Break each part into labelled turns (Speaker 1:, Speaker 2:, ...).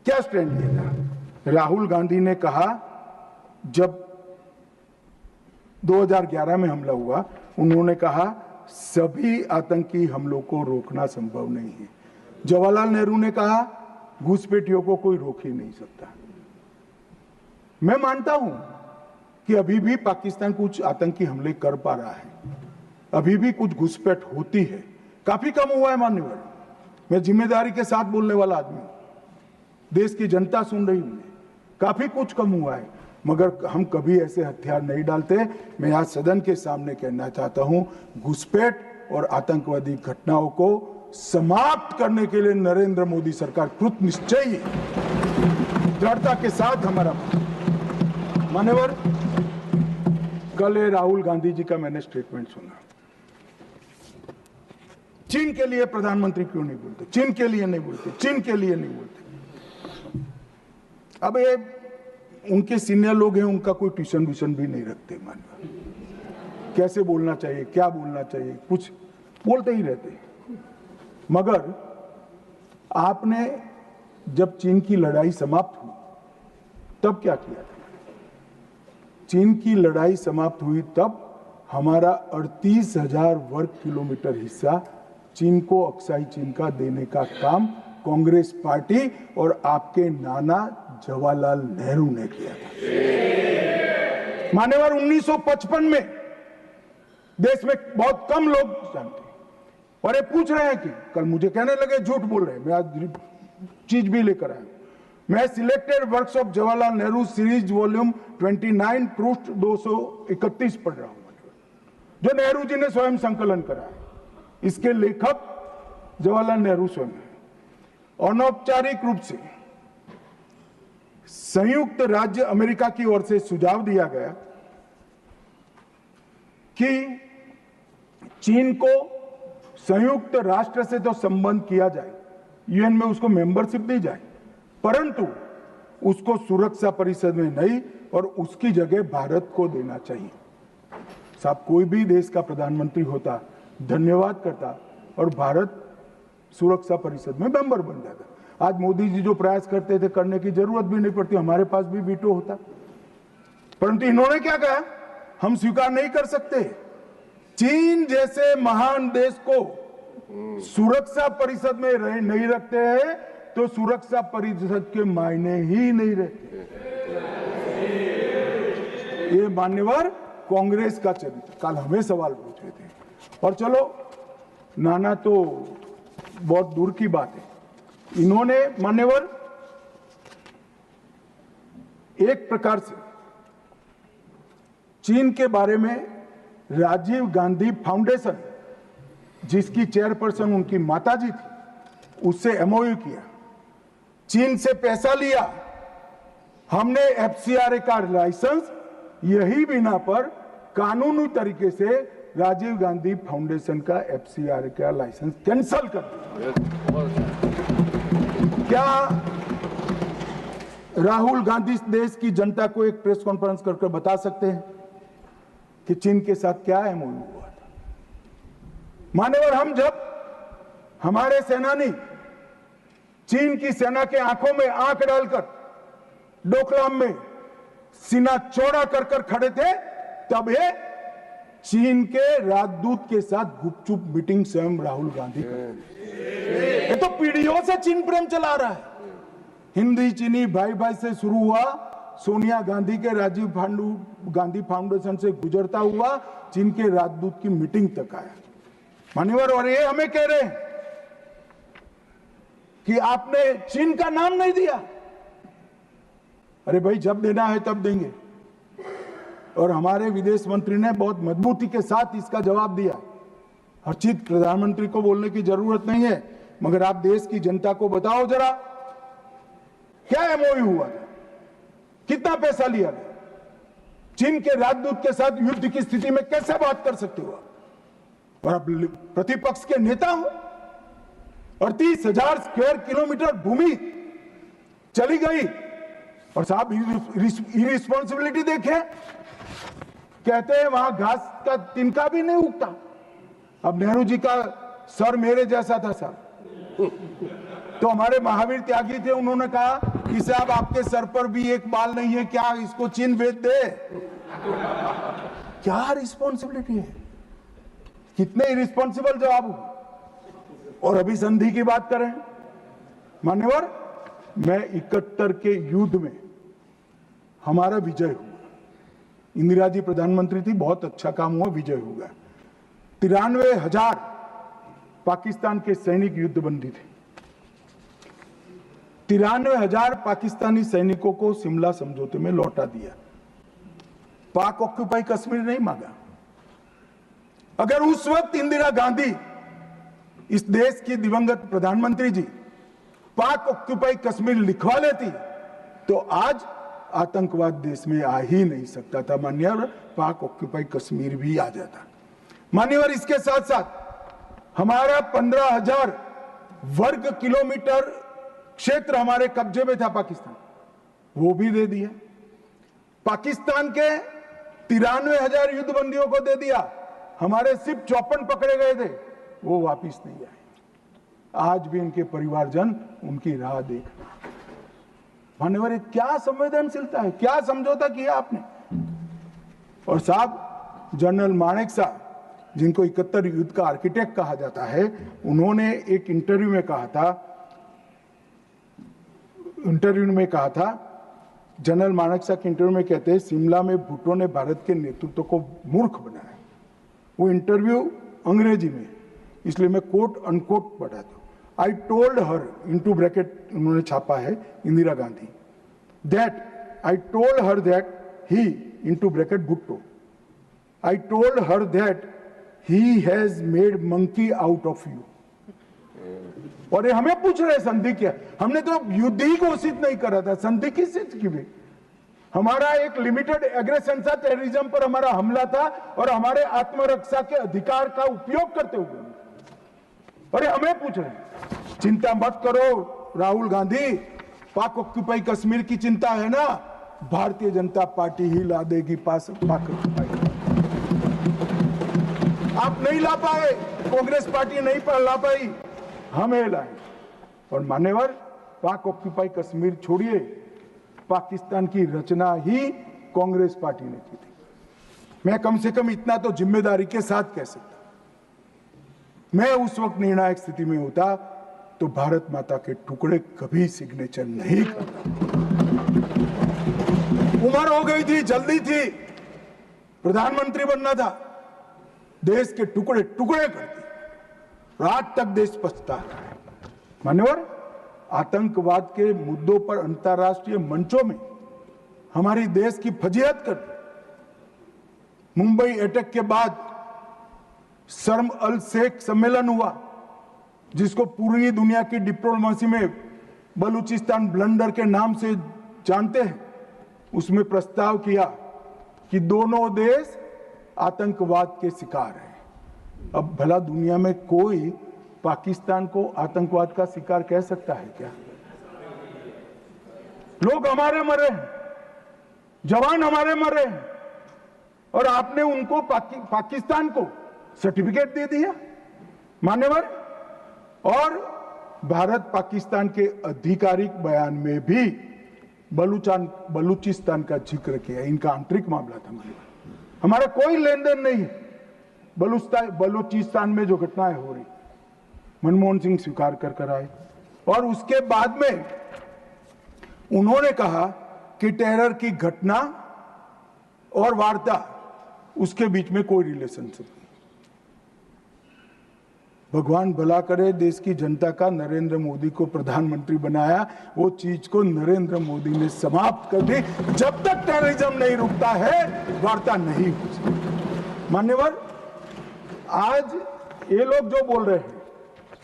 Speaker 1: क्या स्टैंड लिया? राहुल गांधी ने कहा, जब 2011 में हमला हुआ, उन्होंने कहा सभी आतंकी हमलों को रोकना संभव नहीं है। जवाहरलाल नेहरू ने कहा घुसपैठियों को कोई रोक ही नहीं सकता। मैं मानता हूं कि अभी भी पाकिस्तान कुछ आतंकी हमले कर पा रहा है, अभी भी कुछ घुसपैठ होती है, काफी कम हुआ है मान्यवर। मैं जिम्मेदारी के साथ बोलने वाला आदमी हूं, देश की जनता सुन रही है, काफी कुछ कम हुआ है, मगर हम कभी ऐसे हथियार नहीं डालते। मैं आज सदन के सामने कहना चाहता हूं, घुसपैठ और आतंकवादी घटनाओं को समाप्त करने के लिए नरेंद्र मोदी सरकार कृत निश्चयी दृढ़ता के साथ हमारा। मान्यवर, कल राहुल गांधी जी का मैंने स्टेटमेंट सुना, चीन के लिए प्रधानमंत्री क्यों नहीं बोलते, चीन के लिए नहीं बोलते, चीन के लिए नहीं बोलते। अब ये उनके सीनियर लोग हैं, उनका कोई ट्यूशन व्यूशन भी नहीं रखते। मान्यवर, कैसे बोलना चाहिए, क्या बोलना चाहिए, कुछ बोलते ही रहते। मगर आपने जब चीन की लड़ाई समाप्त हुई तब क्या किया था? चीन की लड़ाई समाप्त हुई तब हमारा 38,000 वर्ग किलोमीटर हिस्सा चीन को, अक्साई चीन का देने का काम कांग्रेस पार्टी और आपके नाना जवाहरलाल नेहरू ने किया था। मान्यवर, 1955 में देश में बहुत कम लोग जानते, और ये पूछ रहे हैं कि कल मुझे कहने लगे झूठ बोल रहे हैं। मैं आज चीज भी लेकर आया। मैं selected works of Jawaharlal Nehru series volume 29 पृष्ठ 231 पढ़ रहा हूं, जो नेहरू जी ने स्वयं संकलन करा है। इसके लेखक जवाहरलाल नेहरू स्वयं है। अनौपचारिक रूप से संयुक्त राज्य अमेरिका की ओर से सुझाव दिया गया कि चीन को संयुक्त राष्ट्र से तो संबंध किया जाए, यूएन में उसको मेंबरशिप दी जाए, परंतु उसको सुरक्षा परिषद में नहीं, और उसकी जगह भारत को देना चाहिए। साहब, कोई भी देश का प्रधानमंत्री होता धन्यवाद करता और भारत सुरक्षा परिषद में मेंबर बन जाता। आज मोदी जी जो प्रयास करते थे, करने की जरूरत भी नहीं पड़ती, हमारे पास भी वीटो होता। परंतु इन्होंने क्या कहा, हम स्वीकार नहीं कर सकते। चीन जैसे महान देश को सुरक्षा परिषद में नहीं रखते हैं तो सुरक्षा परिषद के मायने ही नहीं रहते। ये मान्यवर कांग्रेस का चरित्र। कल हमें सवाल पूछ रहे थे, और चलो नाना तो बहुत दूर की बात है। इन्होंने मान्यवर एक प्रकार से चीन के बारे में राजीव गांधी फाउंडेशन, जिसकी चेयरपर्सन उनकी माताजी थी, उससे एमओयू किया, चीन से पैसा लिया, हमने एफसीआरए का लाइसेंस यही बिना पर कानूनी तरीके से राजीव गांधी फाउंडेशन का एफसीआरए का लाइसेंस कैंसिल कर दिया। क्या राहुल गांधी देश की जनता को एक प्रेस कॉन्फ्रेंस करके बता सकते हैं कि चीन के साथ क्या एमओयू हुआ था? मान्यवर, हम जब हमारे सेनानी चीन की सेना के आंखों में आंख डालकर डोकलाम में सीना चौड़ा कर कर खड़े थे, तब ये चीन के राजदूत के साथ गुपचुप मीटिंग स्वयं राहुल गांधी करते। ये तो पीढ़ियों से चीन प्रेम चला रहा है। हिंदी चीनी भाई भाई से शुरू हुआ, सोनिया गांधी के राजीव गांधी फाउंडेशन से गुजरता हुआ चीन के राजदूत की मीटिंग तक आया। मान्यवर, और ये हमें कह रहे हैं कि आपने चीन का नाम नहीं दिया। अरे भाई, जब देना है तब देंगे। और हमारे विदेश मंत्री ने बहुत मजबूती के साथ इसका जवाब दिया। हर चीज प्रधानमंत्री को बोलने की जरूरत नहीं है, मगर आप देश की जनता को बताओ जरा, क्या एमओयू हुआ था, कितना पैसा लिया गया, चीन के राजदूत के साथ युद्ध की स्थिति में कैसे बात कर सकते हो? और आप प्रतिपक्ष के नेता हो, और 30,000 स्क्वायर किलोमीटर भूमि चली गई, और साहब इरिस्पॉन्सिबिलिटी देखे, कहते हैं वहां घास का तिनका भी नहीं उगता। अब नेहरू जी का सर मेरे जैसा था साहब, तो हमारे महावीर त्यागी थे, उन्होंने कहा कि साहब आपके सर पर भी एक बाल नहीं है, क्या इसको चीन भेज दे? क्या रिस्पॉन्सिबिलिटी है? कितने इरिस्पॉन्सिबल जवाब हो। और अभी संधि की बात करें, मान्यवर, मैं 71 के युद्ध में हमारा विजय हुआ। इंदिरा जी प्रधानमंत्री थी, बहुत अच्छा काम हुआ, विजय हुआ। 93,000 पाकिस्तान के सैनिक युद्धबंदी थे। 93,000 पाकिस्तानी सैनिकों को शिमला समझौते में लौटा दिया। पाक ऑक्यूपाई कश्मीर नहीं मांगा। अगर उस वक्त इंदिरा गांधी, इस देश की दिवंगत प्रधानमंत्री जी, पाक ऑक्यूपाई कश्मीर लिखवा लेती तो आज आतंकवाद देश में आ ही नहीं सकता था। मान्यवर, पाक ऑक्यूपाई कश्मीर भी आ जाता। मान्यवर, इसके साथ साथ हमारा 15,000 वर्ग किलोमीटर क्षेत्र हमारे कब्जे में था पाकिस्तान, वो भी दे दिया। पाकिस्तान के 93,000 युद्धबंदियों को दे दिया। हमारे सिर्फ 54 पकड़े गए थे, वो वापिस नहीं आए। आज भी इनके परिवारजन उनकी राह देख रहे। मान्यवर, क्या संवेदनशीलता है, क्या समझौता किया आपने। और साहब, जनरल मानेकशॉ, जिनको 71 युद्ध का आर्किटेक्ट कहा जाता है, उन्होंने एक इंटरव्यू में कहा था, जनरल मानेकशॉ के इंटरव्यू में कहते हैं, शिमला में भुट्टो ने भारत के नेतृत्व को मूर्ख बनाया। वो इंटरव्यू अंग्रेजी में, इसलिए मैं कोट अनकोट पढ़ाता हूं। I told her, into bracket उन्होंने छापा है Indira Gandhi, that I told her that he, into bracket Bhutto, I told her that he has made monkey out of you. और ये हमें पूछ रहे संधि क्या? हमने तो युद्ध ही घोषित नहीं करा था, संधि किस चीज की भी? हमारा एक लिमिटेड एग्रेशन था, टेररिज्म पर हमारा हमला था, और हमारे आत्मरक्षा के अधिकार का उपयोग करते हुए। अरे हमें पूछ रहे हैं, चिंता मत करो राहुल गांधी, पाक ऑक्यूपाई कश्मीर की चिंता है ना, भारतीय जनता पार्टी ही ला देगी पाक ऑक्यूपाई। आप नहीं ला पाए, कांग्रेस पार्टी नहीं ला पाई, हमें लाए। और मान्यवर, पाक ऑक्यूपाई कश्मीर छोड़िए, पाकिस्तान की रचना ही कांग्रेस पार्टी ने की थी। मैं कम से कम इतना तो जिम्मेदारी के साथ कह सकता, मैं उस वक्त निर्णायक स्थिति में होता तो भारत माता के टुकड़े कभी सिग्नेचर नहीं करता। उम्र हो गई थी, जल्दी थी, प्रधानमंत्री बनना था, देश के टुकड़े टुकड़े करती, आज तक देश पछता है। मान्यवर, आतंकवाद के मुद्दों पर अंतर्राष्ट्रीय मंचों में हमारी देश की फजीहत कर दी। मुंबई अटैक के बाद शर्म अल शेख सम्मेलन हुआ, जिसको पूरी दुनिया की डिप्लोमेसी में बलूचिस्तान ब्लंडर के नाम से जानते हैं। उसमें प्रस्ताव किया कि दोनों देश आतंकवाद के शिकार हैं। अब भला दुनिया में कोई पाकिस्तान को आतंकवाद का शिकार कह सकता है क्या? लोग हमारे मरे हैं, जवान हमारे मरे हैं, और आपने उनको पाकिस्तान को सर्टिफिकेट दे दिया। मान्यवर, और भारत पाकिस्तान के आधिकारिक बयान में भी बलूचिस्तान का जिक्र किया। इनका आंतरिक मामला था। मान्यवर, हमारा कोई लेन देन नहीं है बलूचिस्तान में जो घटनाएं हो रही। मनमोहन सिंह स्वीकार कर आए, और उसके बाद में उन्होंने कहा कि टेरर की घटना और वार्ता, उसके बीच में कोई रिलेशनशिप नहीं। भगवान भला करे, देश की जनता का नरेंद्र मोदी को प्रधानमंत्री बनाया, वो चीज को नरेंद्र मोदी ने समाप्त कर दी। जब तक टेररिज्म नहीं रुकता है, वार्ता नहीं हो सकती। मान्यवर, आज ये लोग जो बोल रहे हैं,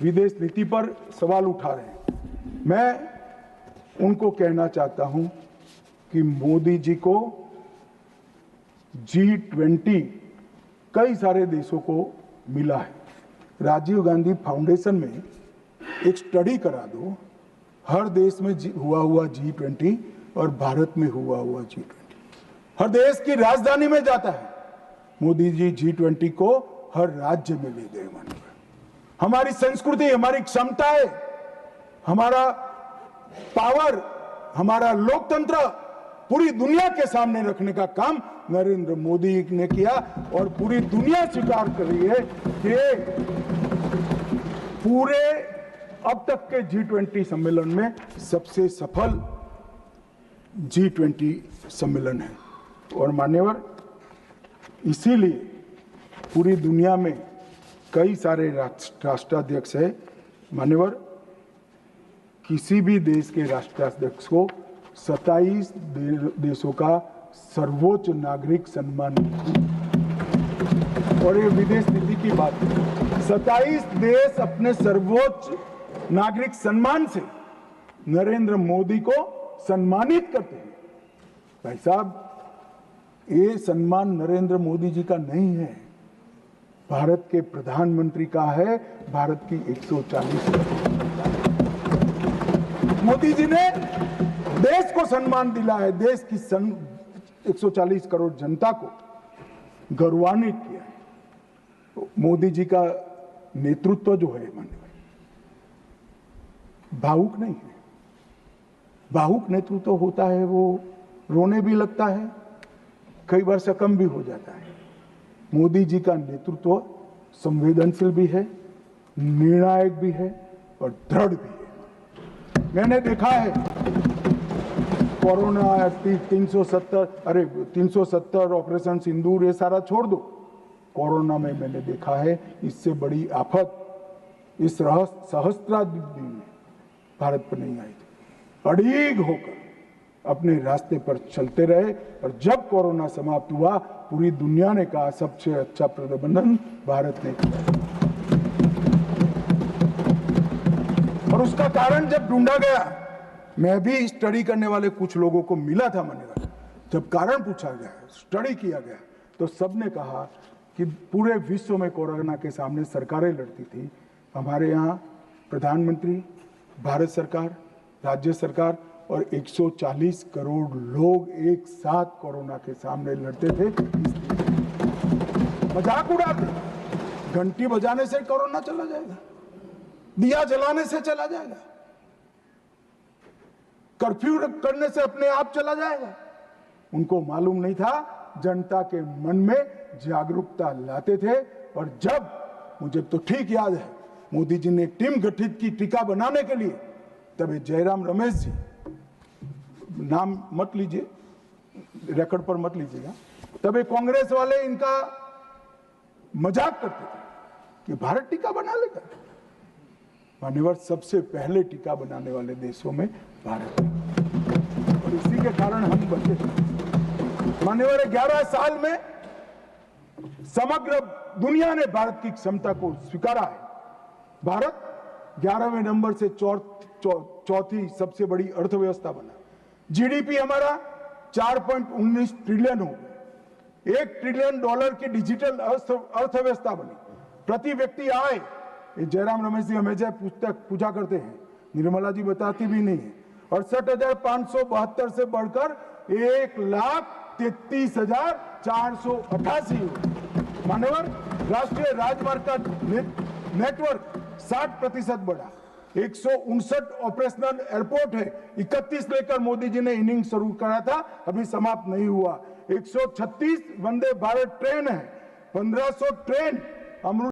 Speaker 1: विदेश नीति पर सवाल उठा रहे हैं, मैं उनको कहना चाहता हूं कि मोदी जी को G20 कई सारे देशों को मिला है। राजीव गांधी फाउंडेशन में एक स्टडी करा दो, हर देश में हुआ G20 और भारत में हुआ G20। हर देश की राजधानी में जाता है। मोदी जी G20 को हर राज्य में ले गए। माननीय, हमारी संस्कृति, हमारी क्षमताएं, हमारा पावर हमारा लोकतंत्र पूरी दुनिया के सामने रखने का काम नरेंद्र मोदी ने किया और पूरी दुनिया स्वीकार कर रही है कि पूरे अब तक के G20 सम्मेलन में सबसे सफल G20 सम्मेलन है। और मान्यवर, इसीलिए पूरी दुनिया में कई सारे राष्ट्राध्यक्ष है। मान्यवर, किसी भी देश के राष्ट्राध्यक्ष को 27 देशों का सर्वोच्च नागरिक सम्मान, और ये विदेश नीति की बात है, 27 देश अपने सर्वोच्च नागरिक सम्मान से नरेंद्र मोदी को सम्मानित करते हैं। भाई साहब, ये सम्मान नरेंद्र मोदी जी का नहीं है, भारत के प्रधानमंत्री का है, भारत की 140 मोदी जी ने देश को सम्मान दिला है, देश की 140 करोड़ जनता को गौरवान्वित किया है। तो मोदी जी का नेतृत्व जो है माननीय, भावुक नहीं है। भावुक नेतृत्व होता है वो रोने भी लगता है, कई बार शकम भी हो जाता है। मोदी जी का नेतृत्व संवेदनशील भी है, निर्णायक भी है और दृढ़ भी है। मैंने देखा है कोरोना 370 ऑपरेशन सिंदूर, ये सारा छोड़ दो। कोरोना में मैंने देखा है इससे बड़ी आफत इस सहस्त्राब्दी में भारत पर नहीं आई थी। अड़ीग होकर अपने रास्ते पर चलते रहे और जब कोरोना समाप्त हुआ, पूरी दुनिया ने कहा सबसे अच्छा प्रबंधन भारत ने किया। और उसका कारण जब ढूंढा गया, मैं भी स्टडी करने वाले कुछ लोगों को मिला था मान्यवर, जब कारण पूछा गया, स्टडी किया गया, तो सबने कहा कि पूरे विश्व में कोरोना के सामने सरकारें लड़ती थी, हमारे यहाँ प्रधानमंत्री, भारत सरकार, राज्य सरकार और 140 करोड़ लोग एक साथ कोरोना के सामने लड़ते थे। मजाक उड़ाते, घंटी बजाने से कोरोना चला जाएगा, दिया जलाने से चला जाएगा, कर्फ्यू करने से अपने आप चला जाएगा। उनको मालूम नहीं था, जनता के मन में जागरूकता लाते थे। और जब, मुझे तो ठीक याद है, मोदी जी ने टीम गठित की टीका बनाने के लिए, तब जयराम रमेश जी, नाम मत लीजिए, रिकॉर्ड पर मत लीजिएगा, तब ये कांग्रेस वाले इनका मजाक करते थे कि भारत टीका बना लेगा। मान्यवर, सबसे पहले टीका बनाने वाले देशों में भारत है और इसी के कारण हम बचे। मान्यवर, 11 साल में समग्र दुनिया ने भारत की क्षमता को स्वीकारा है। भारत 11वें नंबर से चौथी सबसे बड़ी अर्थव्यवस्था बना। जीडीपी हमारा 4.19 ट्रिलियन हो गया, $1 ट्रिलियन की डिजिटल अर्थव्यवस्था बनी। प्रति व्यक्ति आय, जयराम रमेश जी हमेशा पूछा करते हैं, निर्मला जी बताती भी नहीं है, 68,572 से बढ़कर 1,33,488 हो। मान्यवर, राष्ट्रीय राजमार्ग का नेटवर्क 60% बढ़ा, 159 ऑपरेशनल एयरपोर्ट है, 31 लेकर मोदी जी ने इनिंग शुरू करा था, अभी समाप्त नहीं हुआ। 136 वंदे भारत ट्रेन है, 1500 ट्रेन अमृत